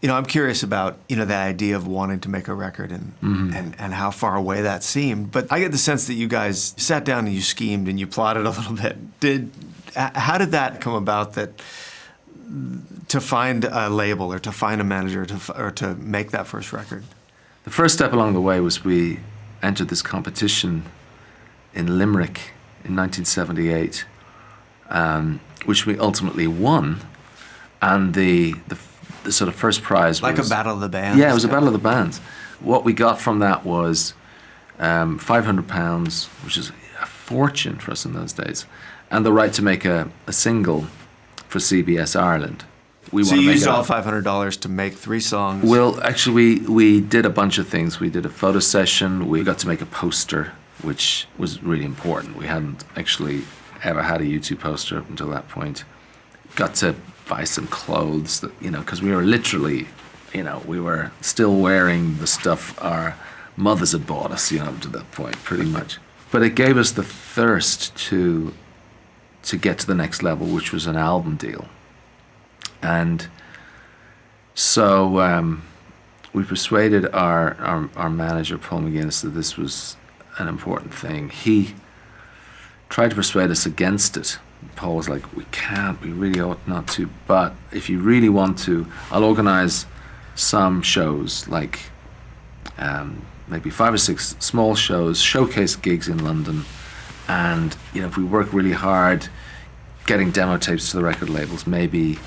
I'm curious about, the idea of wanting to make a record and how far away that seemed. But I get the sense that you guys sat down and you schemed and you plotted a little bit. How did that come about, that to find a label or to find a manager or to make that first record? The first step along the way was we entered this competition in Limerick in 1978, which we ultimately won. And the sort of first prize was... Like a battle of the bands? Yeah, it was a battle of the bands. What we got from that was £500, which is a fortune for us in those days, and the right to make a single for CBS Ireland. So you used all $500 to make 3 songs? Well, actually, we did a bunch of things. We did a photo session. We got to make a poster, which was really important. We hadn't actually ever had a U2 poster up until that point. Got to buy some clothes, that, because we were literally, we were still wearing the stuff our mothers had bought us, to that point, pretty much. But it gave us the thirst to get to the next level, which was an album deal. And so we persuaded our manager, Paul McGuinness, that this was an important thing. He tried to persuade us against it. Paul was like, we really ought not to, but if you really want to, I'll organize some shows, like maybe 5 or 6 small shows, showcase gigs in London, and if we work really hard getting demo tapes to the record labels, maybe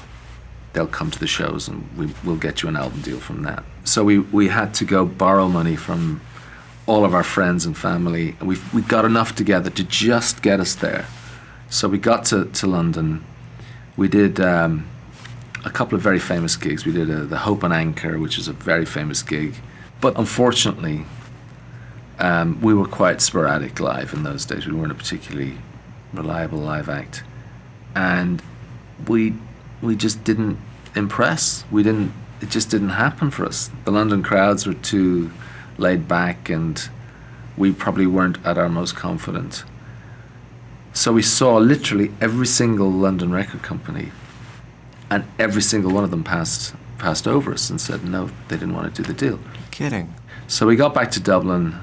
they'll come to the shows and we'll get you an album deal from that. So we had to go borrow money from all of our friends and family, and we got enough together to just get us there. So we got to London. We did a couple of very famous gigs. We did the Hope and Anchor, which is a very famous gig. But unfortunately, we were quite sporadic live in those days. We weren't a particularly reliable live act. And we just didn't impress. It just didn't happen for us. The London crowds were too laid back, and we probably weren't at our most confident. So we saw literally every single London record company, and every single one of them passed over us and said no, they didn't want to do the deal. You're kidding. So we got back to Dublin,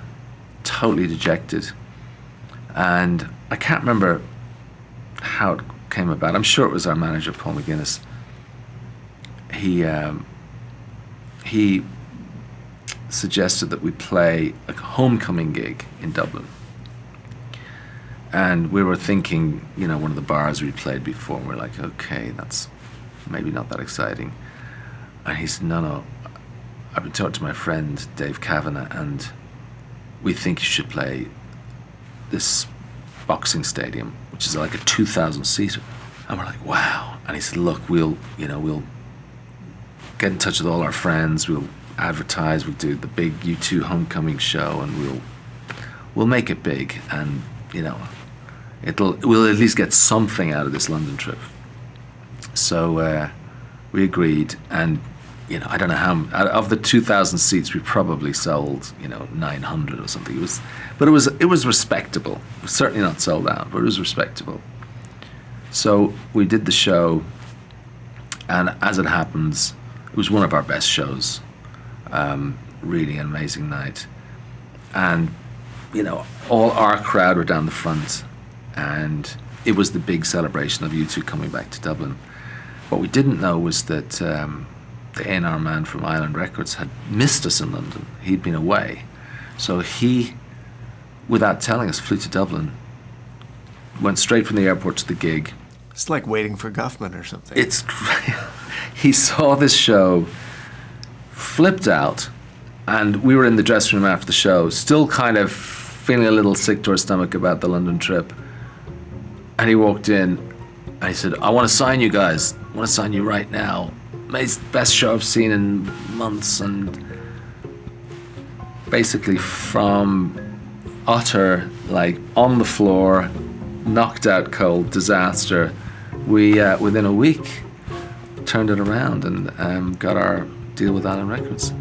totally dejected, and I can't remember how it came about. I'm sure it was our manager, Paul McGuinness. He suggested that we play a homecoming gig in Dublin. And we were thinking, one of the bars we'd played before, and we're like, okay, that's maybe not that exciting. And he said, no, I've been talking to my friend Dave Kavanagh, and we think you should play this boxing stadium, which is like a 2,000-seater. And we're like, wow. And he said, look, we'll get in touch with all our friends, we'll advertise, we'll do the big U2 homecoming show, and we'll make it big, and we'll at least get something out of this London trip. So we agreed, and I don't know how, of the 2,000 seats we probably sold 900 or something. It was respectable. It was certainly not sold out, but it was respectable. So we did the show, and as it happens, it was one of our best shows. Really an amazing night, and all our crowd were down the front, and it was the big celebration of U2 coming back to Dublin. What we didn't know was that the A&R man from Island Records had missed us in London. He'd been away. So he, without telling us, flew to Dublin, went straight from the airport to the gig. It's like waiting for Guffman or something. It's he saw this show, flipped out, and we were in the dressing room after the show, still kind of feeling a little sick to our stomach about the London trip. And he walked in and he said, I want to sign you guys. I want to sign you right now. It's the best show I've seen in months. And basically from utter, on the floor, knocked out cold disaster, we, within a week, turned it around and got our deal with Island Records.